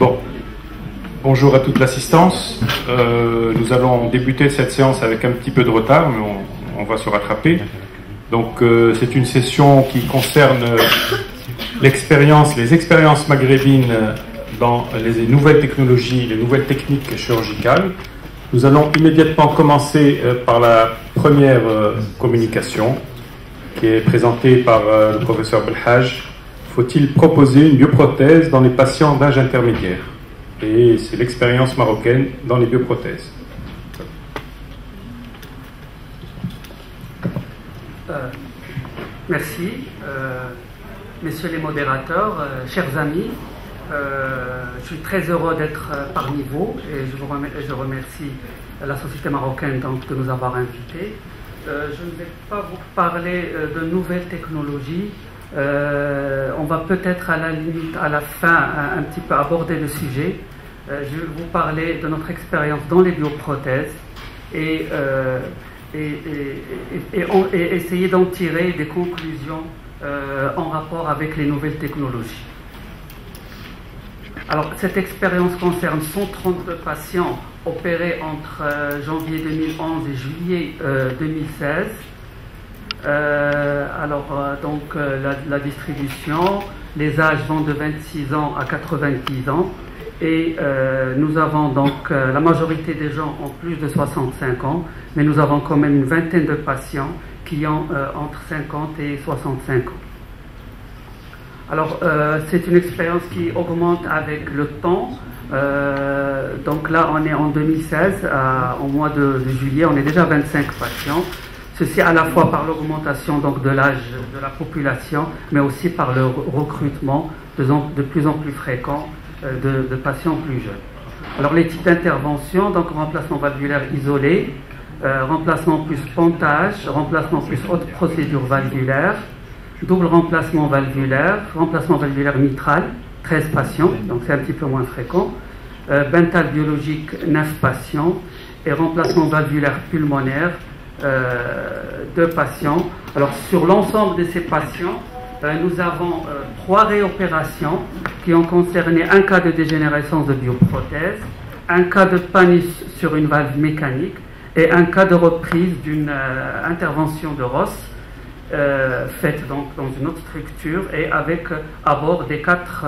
Bon, bonjour à toute l'assistance. Nous allons débuter cette séance avec un petit peu de retard, mais on va se rattraper. Donc, c'est une session qui concerne les expériences maghrébines dans les nouvelles technologies, les nouvelles techniques chirurgicales. Nous allons immédiatement commencer par la première communication qui est présentée par le professeur Belhaj. Faut-il proposer une bioprothèse dans les patients d'âge intermédiaire? Et c'est l'expérience marocaine dans les bioprothèses. Merci. Messieurs les modérateurs, chers amis, je suis très heureux d'être parmi vous et je remercie la Société marocaine de nous avoir invités. Je ne vais pas vous parler de nouvelles technologies. On va peut-être à la limite, à la fin, un petit peu aborder le sujet. Je vais vous parler de notre expérience dans les bioprothèses et essayer d'en tirer des conclusions en rapport avec les nouvelles technologies. Alors, cette expérience concerne 132 patients opérés entre janvier 2011 et juillet 2016. La distribution, les âges vont de 26 ans à 90 ans et nous avons donc la majorité des gens ont plus de 65 ans, mais nous avons quand même une vingtaine de patients qui ont entre 50 et 65 ans. Alors c'est une expérience qui augmente avec le temps. Donc là on est en 2016, au mois de juillet, on est déjà 25 patients. Ceci à la fois par l'augmentation donc de l'âge de la population, mais aussi par le recrutement de plus en plus fréquent de patients plus jeunes. Alors les types d'intervention, donc remplacement valvulaire isolé, remplacement plus pontage, remplacement plus haute procédure valvulaire, double remplacement valvulaire mitral, 13 patients, donc c'est un petit peu moins fréquent, bentale biologique, 9 patients, et remplacement valvulaire pulmonaire, 2 patients. Alors sur l'ensemble de ces patients, nous avons 3 réopérations qui ont concerné un cas de dégénérescence de bioprothèse, un cas de panne sur une valve mécanique et un cas de reprise d'une intervention de Ross faite donc dans une autre structure et avec à bord des quatre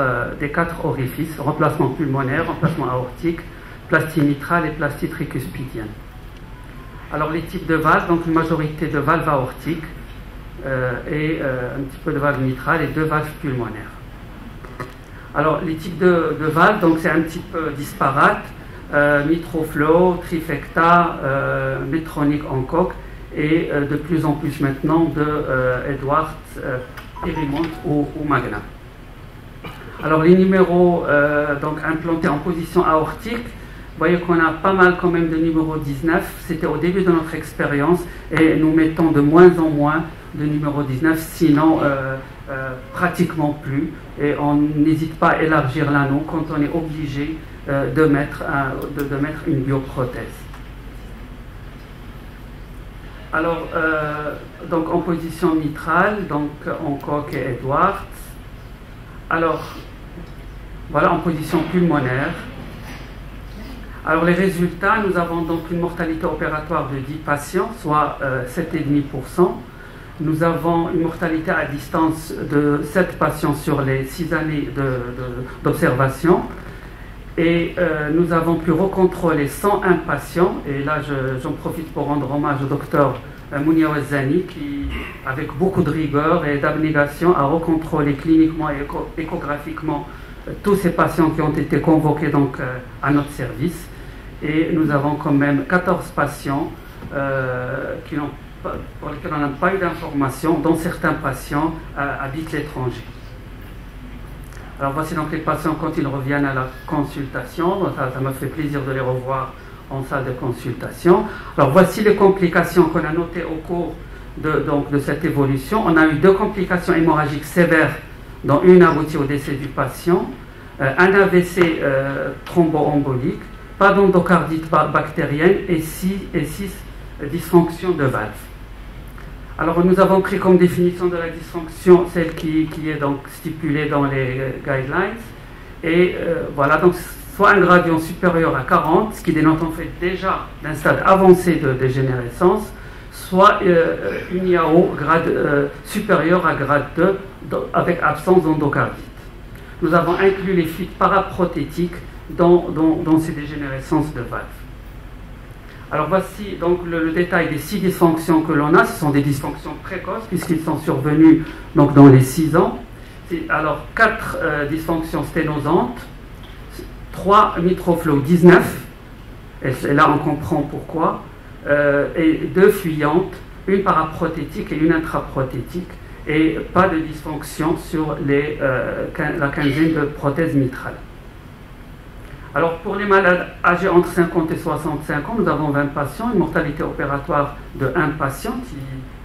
orifices, remplacement pulmonaire, remplacement aortique, plastie mitrale et plastie tricuspidienne. Alors les types de valves, donc une majorité de valves aortiques et un petit peu de valves mitrales et 2 valves pulmonaires. Alors les types de valves, donc c'est un petit peu disparate, Mitroflow, Trifecta, Medtronic en coque et de plus en plus maintenant de Edwards, Erimont ou Magna. Alors les numéros donc implantés en position aortique, vous voyez qu'on a pas mal quand même de numéro 19, c'était au début de notre expérience et nous mettons de moins en moins de numéro 19, sinon pratiquement plus, et on n'hésite pas à élargir l'anneau quand on est obligé de mettre une bioprothèse. Alors, donc en position mitrale, donc en coque et Edwards. Alors, voilà en position pulmonaire. Alors les résultats, nous avons donc une mortalité opératoire de 10 patients, soit 7,5%. Nous avons une mortalité à distance de 7 patients sur les 6 années d'observation. Et nous avons pu recontrôler 101 patients. Et là, j'en profite pour rendre hommage au docteur Mounia Ouazzani qui, avec beaucoup de rigueur et d'abnégation, a recontrôlé cliniquement et échographiquement tous ces patients qui ont été convoqués donc, à notre service. Et nous avons quand même 14 patients pour lesquels on n'a pas eu d'informations, dont certains patients habitent l'étranger. Alors voici donc les patients quand ils reviennent à la consultation. Ça me fait plaisir de les revoir en salle de consultation. Alors voici les complications qu'on a notées au cours de cette évolution. On a eu 2 complications hémorragiques sévères, dont une aboutit au décès du patient, un AVC thromboembolique, pas d'endocardite bactérienne et 6 dysfonctions de valves. Alors nous avons pris comme définition de la dysfonction celle qui est donc stipulée dans les guidelines Et voilà, donc soit un gradient supérieur à 40, ce qui dénote en fait déjà d'un stade avancé de dégénérescence, soit une IAO supérieure à grade 2 avec absence d'endocardite. Nous avons inclus les fuites paraprothétiques dans ces dégénérescences de valves. Alors voici donc le détail des 6 dysfonctions que l'on a. Ce sont des dysfonctions précoces puisqu'ils sont survenus donc, dans les 6 ans. Alors 4 dysfonctions sténosantes, 3 mitroflow 19, et là on comprend pourquoi, et 2 fuyantes, une paraprothétique et une intraprothétique, et pas de dysfonction sur la quinzaine de prothèses mitrales. Alors pour les malades âgés entre 50 et 65 ans, nous avons 20 patients, une mortalité opératoire de 1 patient qui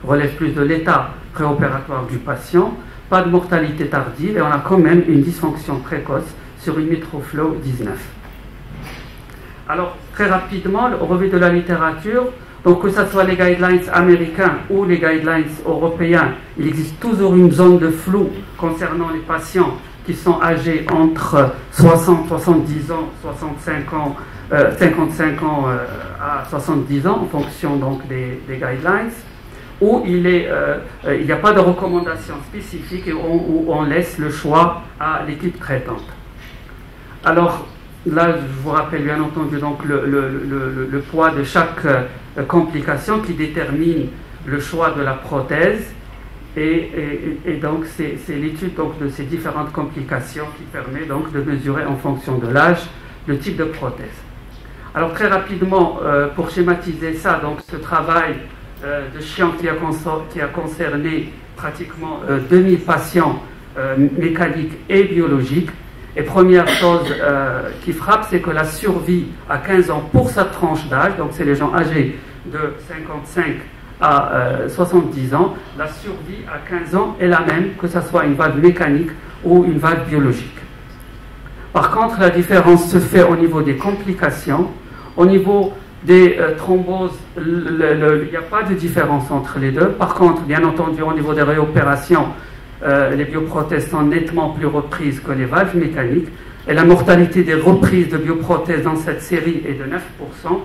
relève plus de l'état préopératoire du patient, pas de mortalité tardive et on a quand même une dysfonction précoce sur une mitroflow 19. Alors très rapidement, au revue de la littérature, donc que ce soit les guidelines américains ou les guidelines européens, il existe toujours une zone de flou concernant les patients qui sont âgés entre 60, 70 ans, 65 ans, 55 ans à 70 ans, en fonction donc des guidelines, où il n'y a pas de recommandation spécifique et où on laisse le choix à l'équipe traitante. Alors là, je vous rappelle bien entendu donc le poids de chaque complication qui détermine le choix de la prothèse. Et donc c'est l'étude donc, de ces différentes complications qui permet donc de mesurer en fonction de l'âge le type de prothèse. Alors très rapidement, pour schématiser ça, donc ce travail de Chiang qui a concerné pratiquement 2000 patients mécaniques et biologiques. Et première chose qui frappe, c'est que la survie à 15 ans pour sa tranche d'âge, donc c'est les gens âgés de 55 à 70 ans, la survie à 15 ans est la même, que ce soit une valve mécanique ou une valve biologique. Par contre, la différence se fait au niveau des complications. Au niveau des thromboses, il n'y a pas de différence entre les deux. Par contre, bien entendu, au niveau des réopérations, les bioprothèses sont nettement plus reprises que les valves mécaniques. Et la mortalité des reprises de bioprothèses dans cette série est de 9%.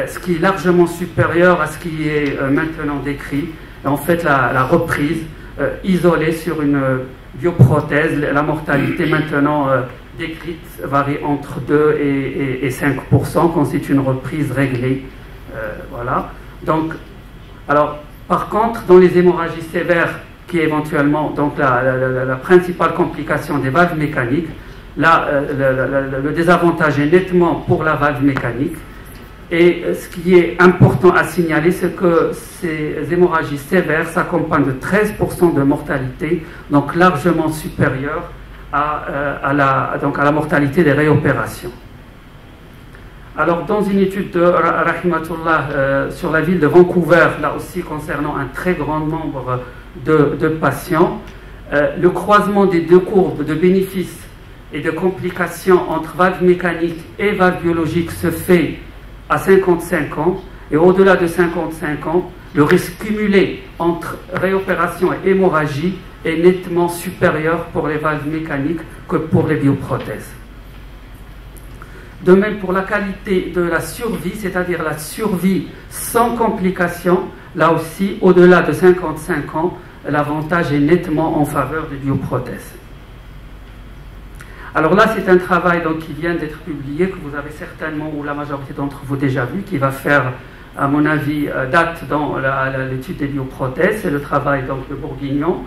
Ce qui est largement supérieur à ce qui est maintenant décrit. En fait, la reprise isolée sur une bioprothèse, la mortalité maintenant décrite varie entre 2 et 5% quand c'est une reprise réglée. Voilà. Donc, alors, par contre, dans les hémorragies sévères, qui est éventuellement donc la principale complication des valves mécaniques, là, le désavantage est nettement pour la valve mécanique. Et ce qui est important à signaler, c'est que ces hémorragies sévères s'accompagnent de 13% de mortalité, donc largement supérieure à la mortalité des réopérations. Alors, dans une étude de Rahimatullah sur la ville de Vancouver, là aussi concernant un très grand nombre de patients, le croisement des deux courbes de bénéfices et de complications entre valves mécaniques et valves biologiques se fait à 55 ans, et au-delà de 55 ans, le risque cumulé entre réopération et hémorragie est nettement supérieur pour les valves mécaniques que pour les bioprothèses. De même pour la qualité de la survie, c'est-à-dire la survie sans complications, là aussi, au-delà de 55 ans, l'avantage est nettement en faveur des bioprothèses. Alors là, c'est un travail donc, qui vient d'être publié, que vous avez certainement, ou la majorité d'entre vous déjà vu, qui va faire, à mon avis, date dans l'étude des bioprothèses. C'est le travail donc, de Bourguignon,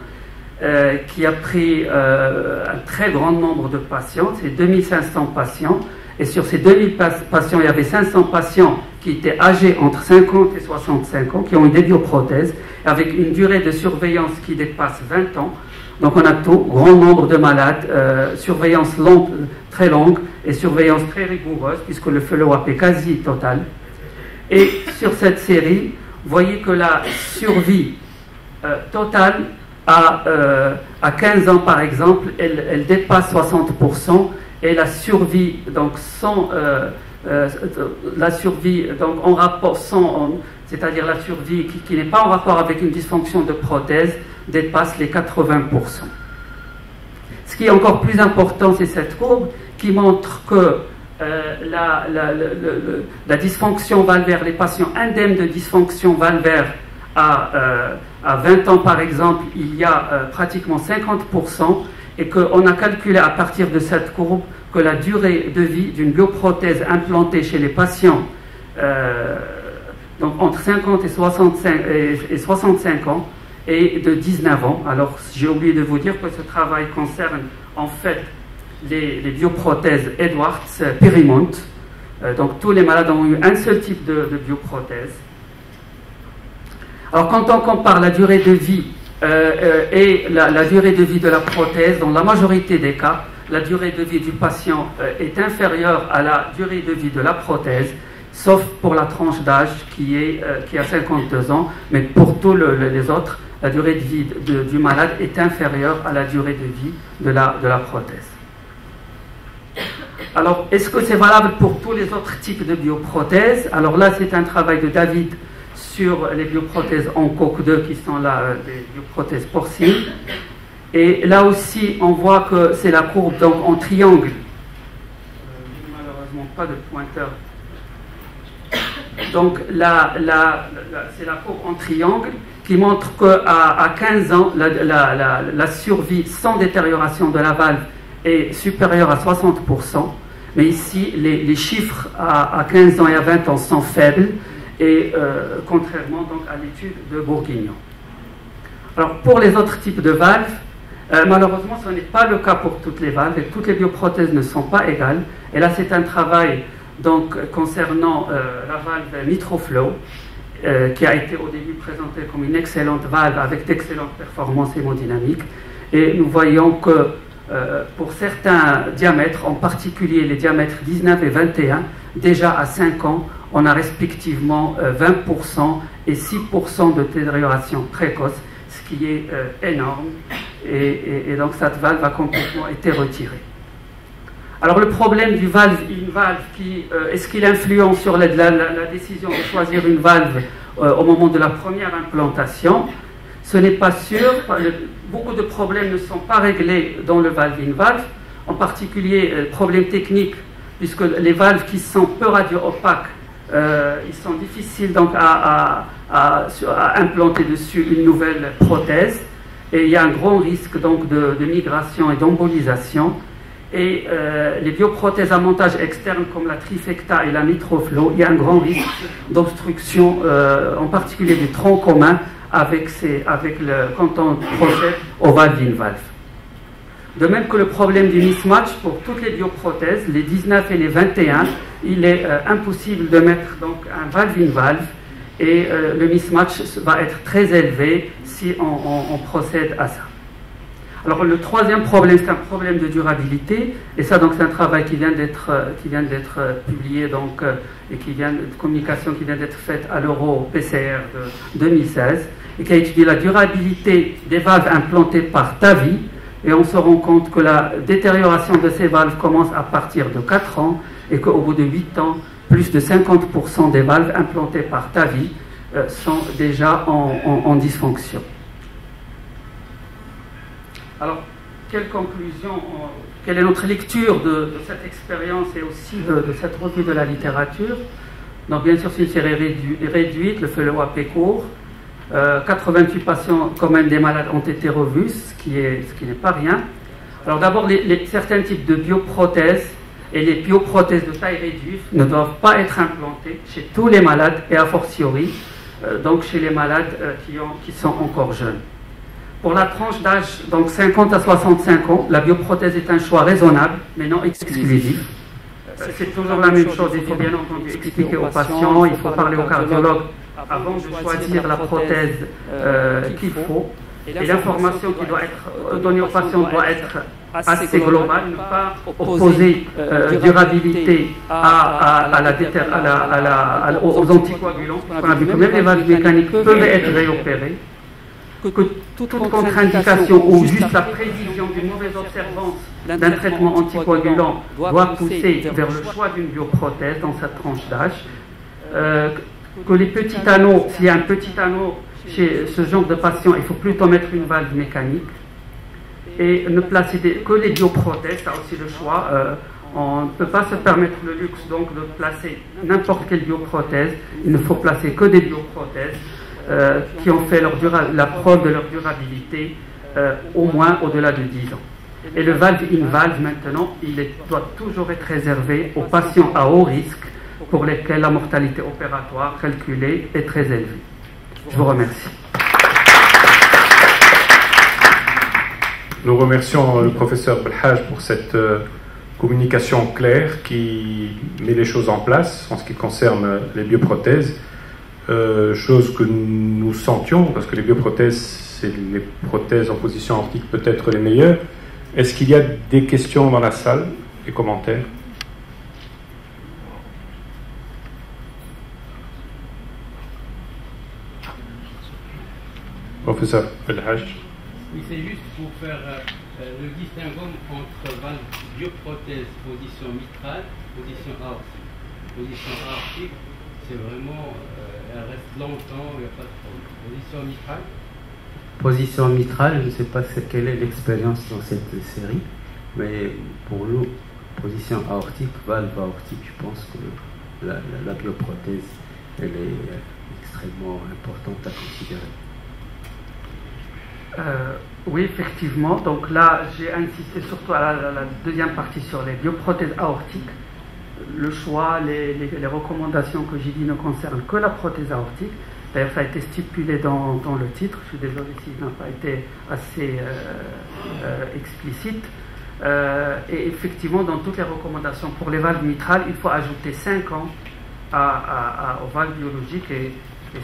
qui a pris un très grand nombre de patients, c'est 2500 patients, et sur ces 2000 patients, il y avait 500 patients qui étaient âgés entre 50 et 65 ans, qui ont eu des bioprothèses, avec une durée de surveillance qui dépasse 20 ans. Donc on a tout, grand nombre de malades, surveillance longue, très longue et surveillance très rigoureuse puisque le follow-up est quasi total. Et sur cette série, vous voyez que la survie totale à 15 ans par exemple, elle dépasse 60% et la survie donc sans la survie donc en rapport sans, c'est-à-dire la survie qui n'est pas en rapport avec une dysfonction de prothèse dépasse les 80%. Ce qui est encore plus important, c'est cette courbe qui montre que la dysfonction valvaire, les patients indemnes de dysfonction valvaire à 20 ans par exemple, il y a pratiquement 50%, et qu'on a calculé à partir de cette courbe que la durée de vie d'une bioprothèse implantée chez les patients donc entre 50 et 65 ans est de 19 ans. Alors j'ai oublié de vous dire que ce travail concerne en fait les bioprothèses Edwards Perimont. Donc tous les malades ont eu un seul type de bioprothèse. Alors quand on compare la durée de vie et la durée de vie de la prothèse, dans la majorité des cas, la durée de vie du patient est inférieure à la durée de vie de la prothèse, sauf pour la tranche d'âge qui a 52 ans, mais pour tous les autres, la durée de vie du malade est inférieure à la durée de vie de la prothèse. Alors, est-ce que c'est valable pour tous les autres types de bioprothèses? Alors là, c'est un travail de David sur les bioprothèses en coque 2 qui sont là, des bioprothèses porcines. Et là aussi, on voit que c'est la courbe donc, en triangle. Malheureusement, pas de pointeur. Donc, c'est la courbe en triangle qui montre qu'à 15 ans, la survie sans détérioration de la valve est supérieure à 60%. Mais ici, les chiffres à 15 ans et à 20 ans sont faibles, et contrairement donc, à l'étude de Bourguignon. Alors, pour les autres types de valves, malheureusement, ce n'est pas le cas pour toutes les valves, et toutes les bioprothèses ne sont pas égales. Et là, c'est un travail donc, concernant la valve Mitroflow, qui a été au début présentée comme une excellente valve avec d'excellentes performances hémodynamiques. Et nous voyons que pour certains diamètres, en particulier les diamètres 19 et 21, déjà à 5 ans, on a respectivement 20% et 6% de détérioration précoce, ce qui est énorme. Et donc cette valve a complètement été retirée. Alors le problème du valve, une valve est-ce qu'il influence sur la décision de choisir une valve au moment de la première implantation? Ce n'est pas sûr. Beaucoup de problèmes ne sont pas réglés dans le valve-in-valve, en particulier problèmes techniques, puisque les valves qui sont peu radio-opaques, ils sont difficiles donc à implanter dessus une nouvelle prothèse, et il y a un grand risque donc de migration et d'embolisation. Et les bioprothèses à montage externe comme la trifecta et la Mitroflow, il y a un grand risque d'obstruction, en particulier du tronc commun, quand on procède au valve-in-valve. De même que le problème du mismatch pour toutes les bioprothèses, les 19 et les 21, il est impossible de mettre donc un valve-in-valve, et le mismatch va être très élevé si on procède à ça. Alors le troisième problème, c'est un problème de durabilité, et ça donc c'est un travail qui vient d'être publié donc, et communication qui vient d'être faite à l'Euro-PCR de 2016, et qui a étudié la durabilité des valves implantées par TAVI, et on se rend compte que la détérioration de ces valves commence à partir de 4 ans, et qu'au bout de 8 ans, plus de 50% des valves implantées par TAVI sont déjà en dysfonction. Alors, quelle conclusion, quelle est notre lecture de cette expérience et aussi de cette revue de la littérature? Donc, bien sûr, c'est une série réduite, le follow-up est court. 88 patients, quand même, des malades ont été revus, ce qui n'est pas rien. Alors, d'abord, certains types de bioprothèses et les bioprothèses de taille réduite ne doivent pas être implantées chez tous les malades et a fortiori, donc chez les malades qui sont encore jeunes. Pour la tranche d'âge, donc 50 à 65 ans, la bioprothèse est un choix raisonnable, mais non exclusif. C'est toujours la même chose, il faut bien entendu expliquer aux patients, il faut parler au cardiologue avant de choisir la prothèse qu'il faut. Et l'information qui doit être donnée aux patients doit être assez globale, ne pas opposer durabilité aux anticoagulants. On a vu que même les valves mécaniques peuvent être réopérées. Que toute contre-indication ou juste la prévision d'une mauvaise observance d'un traitement anticoagulant doit pousser vers le choix d'une bioprothèse dans cette tranche d'âge. Que les petits anneaux, s'il y a un petit anneau chez ce genre de patient, il faut plutôt mettre une valve mécanique. Et ne placer que les bioprothèses, ça aussi le choix. On ne peut pas se permettre le luxe donc de placer n'importe quelle bioprothèse. Il ne faut placer que des bioprothèses qui ont fait la preuve de leur durabilité au moins au-delà de 10 ans. Et le valve-in-valve maintenant, doit toujours être réservé aux patients à haut risque pour lesquels la mortalité opératoire calculée est très élevée. Je vous remercie. Nous remercions le professeur Belhaj pour cette communication claire qui met les choses en place en ce qui concerne les bioprothèses, chose que nous sentions, parce que les bioprothèses, c'est les prothèses en position aortique peut-être les meilleures. Est-ce qu'il y a des questions dans la salle, des commentaires? Professeur Belhaj. Oui, c'est juste pour faire le distinguo entre valve bioprothèse, position mitrale, position aortique. Position aortique, c'est vraiment, elle reste longtemps, il n'y a pas de problème. Position mitrale. Position mitrale, je ne sais pas quelle est l'expérience dans cette série, mais pour nous, position aortique, valve aortique, je pense que la bioprothèse, elle est extrêmement importante à considérer. Oui, effectivement. Donc là, j'ai insisté surtout à la deuxième partie sur les bioprothèses aortiques. Le choix, les recommandations que j'ai dit ne concernent que la prothèse aortique. D'ailleurs, ça a été stipulé dans le titre. Je suis désolé si ça n'a pas été assez explicite. Et effectivement, dans toutes les recommandations pour les valves mitrales, il faut ajouter 5 ans aux valves biologiques. Et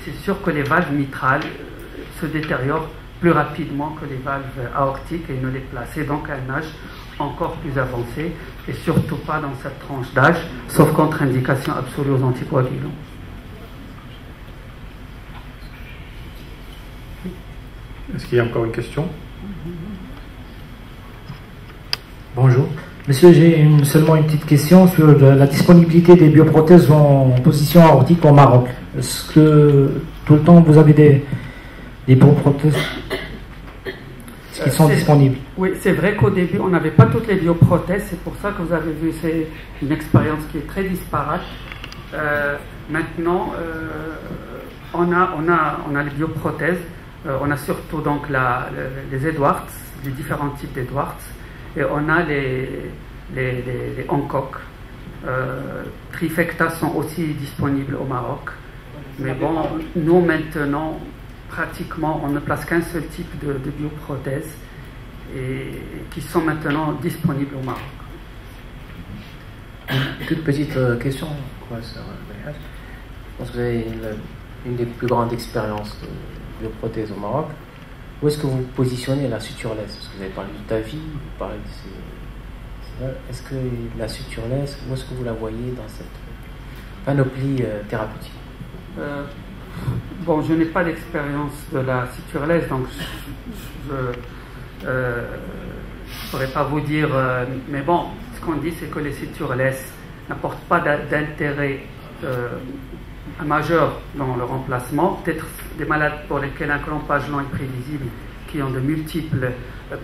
c'est sûr que les valves mitrales se détériorent plus rapidement que les valves aortiques et ne les placer donc à un âge encore plus avancé et surtout pas dans cette tranche d'âge, sauf contre-indication absolue aux anticoagulants. Est-ce qu'il y a encore une question? Bonjour. Monsieur, j'ai seulement une petite question sur la disponibilité des bioprothèses en position aortique au Maroc. Est-ce que tout le temps vous avez des bioprothèses qui sont disponibles? Oui, c'est vrai qu'au début, on n'avait pas toutes les bioprothèses. C'est pour ça que vous avez vu, c'est une expérience qui est très disparate. Maintenant, on a les bioprothèses. On a surtout donc les Edwards, les différents types d'Edwards. Et on a les Hancock. Trifecta sont aussi disponibles au Maroc. Mais bon, nous maintenant, pratiquement, on ne place qu'un seul type de bioprothèses et qui sont maintenant disponibles au Maroc. Une toute petite question, professeur Belhaj. Je pense que vous avez une des plus grandes expériences de bioprothèse au Maroc. Où est-ce que vous positionnez la sutureless? Parce que vous avez parlé du TAVI, vous parlez de est-ce que la sutureless, où est-ce que vous la voyez dans cette panoplie thérapeutique? Bon, je n'ai pas d'expérience de la sutureless, donc je ne pourrais pas vous dire, mais bon, ce qu'on dit, c'est que les sutureless n'apportent pas d'intérêt majeur dans le remplacement. Peut-être des malades pour lesquels un clampage lent est prévisible, qui ont de multiples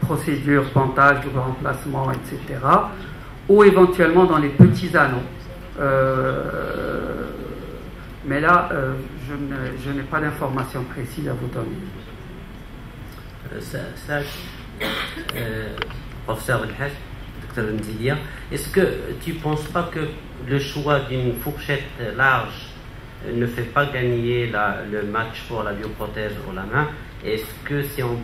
procédures, pontage, double remplacement, etc. Ou éventuellement dans les petits anneaux. Mais là, je n'ai pas d'informations précises à vous donner. Professeur Belhaj, docteur Nzilia, est-ce que tu ne penses pas que le choix d'une fourchette large ne fait pas gagner le match pour la bioprothèse ou la main? Est-ce que si on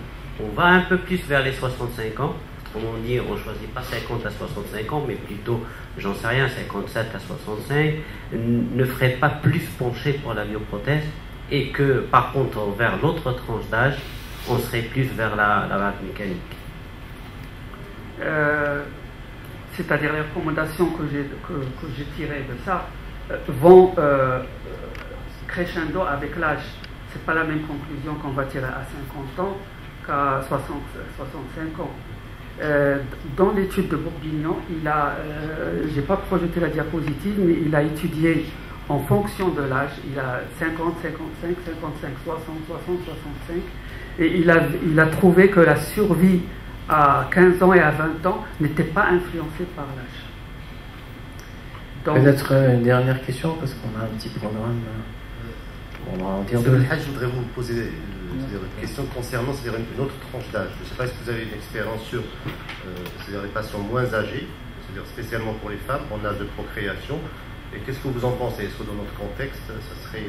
va un peu plus vers les 65 ans, comme on dit, on ne choisit pas 50 à 65 ans, mais plutôt, j'en sais rien, 57 à 65, ne ferait pas plus pencher pour la bioprothèse, et que par contre, vers l'autre tranche d'âge, on serait plus vers la valve mécanique? C'est-à-dire les recommandations que j'ai tirées de ça vont crescendo avec l'âge. Ce n'est pas la même conclusion qu'on va tirer à 50 ans qu'à 65 ans. Dans l'étude de Bourguignon, je n'ai pas projeté la diapositive, mais il a étudié en fonction de l'âge. Il a 50, 55, 55, 60, 60, 65. Et il a trouvé que la survie à 15 ans et à 20 ans n'était pas influencée par l'âge. Peut-être une dernière question, parce qu'on a un petit programme. On va en dire deux. Je voudrais vous poser une question concernant une autre tranche d'âge. Je ne sais pas si vous avez une expérience sur les patients moins âgés, c'est-à-dire spécialement pour les femmes, en âge de procréation. Et qu'est-ce que vous en pensez? Est-ce que dans notre contexte, ça serait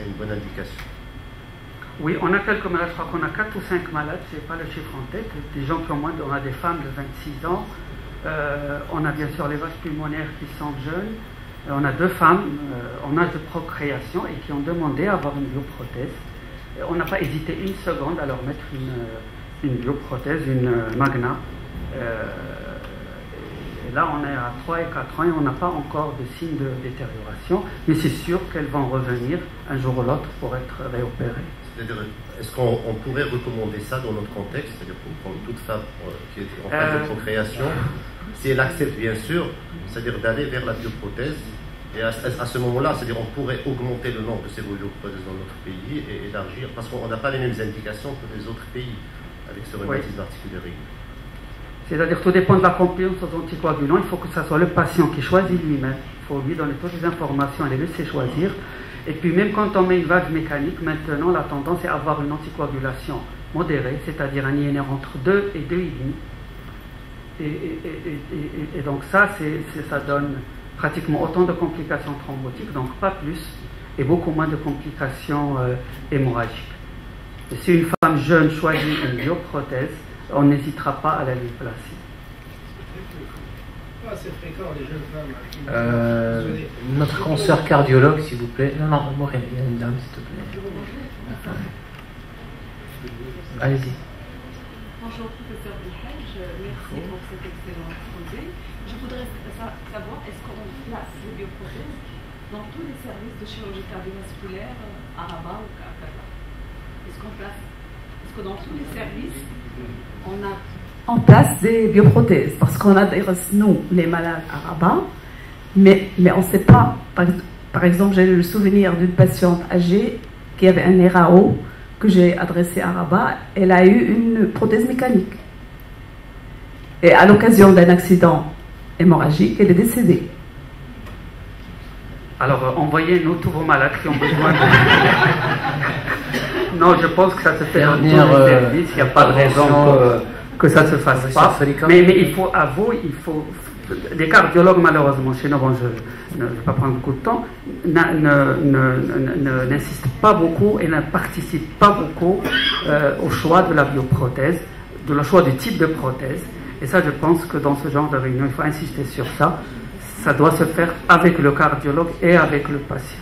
une bonne indication? Oui, on a quelques malades, je crois qu'on a 4 ou 5 malades, je n'ai pas le chiffre en tête, des gens qui ont on a des femmes de 26 ans, on a bien sûr les vaches pulmonaires qui sont jeunes, on a 2 femmes en âge de procréation et qui ont demandé à avoir une bioprothèse. On n'a pas hésité une seconde à leur mettre une bioprothèse, une Magna. Et là, on est à 3 et 4 ans et on n'a pas encore de signes de détérioration, mais c'est sûr qu'elles vont revenir un jour ou l'autre pour être réopérées. C'est-à-dire, est-ce qu'on pourrait recommander ça dans notre contexte, c'est-à-dire pour toute femme qui est en phase de procréation, si elle accepte bien sûr, c'est-à-dire d'aller vers la bioprothèse, et à ce moment-là, c'est-à-dire on pourrait augmenter le nombre de ces bioprothèses dans notre pays et élargir, parce qu'on n'a pas les mêmes indications que les autres pays avec ce rhumatisme articulaire aigu. C'est-à-dire tout dépend de la compliance aux anticoagulants, il faut que ce soit le patient qui choisit lui-même, il faut lui donner toutes les informations et les laisser choisir. Et puis même quand on met une valve mécanique, maintenant la tendance est à avoir une anticoagulation modérée, c'est-à-dire un INR entre 2 et 2,5. Et donc ça donne pratiquement autant de complications thrombotiques, donc pas plus, et beaucoup moins de complications hémorragiques. Et si une femme jeune choisit une bioprothèse, on n'hésitera pas à la lui placer. C'est fréquent, les jeunes femmes. Notre consoeur cardiologue, s'il vous plaît. Non, Maureen, il y a une dame, s'il te plaît. Allez-y. Bonjour, professeur Bilhaj, merci pour cet excellent exposé. Je voudrais savoir, est-ce qu'on place les bioprothèses dans tous les services de chirurgie cardiovasculaire à Rabat ou à Casa? Est-ce que dans tous les services, on a en place des bioprothèses? Parce qu'on adresse, nous, les malades à Rabat, mais on ne sait pas. Par exemple, j'ai le souvenir d'une patiente âgée qui avait un RAO que j'ai adressé à Rabat. Elle a eu une prothèse mécanique. Et à l'occasion d'un accident hémorragique, elle est décédée. Alors, envoyez-nous tous vos malades qui ont besoin de... Non, je pense que ça se fait dans tous les services, il n'y a pas de raison que ça ne se fasse pas. Mais il faut avouer, les cardiologues, malheureusement, chez nous, bon, je ne vais pas prendre beaucoup de temps, n'insistent pas beaucoup et ne participent pas beaucoup au choix de la bioprothèse, de le choix du type de prothèse. Et ça, je pense que dans ce genre de réunion, il faut insister sur ça. Ça doit se faire avec le cardiologue et avec le patient.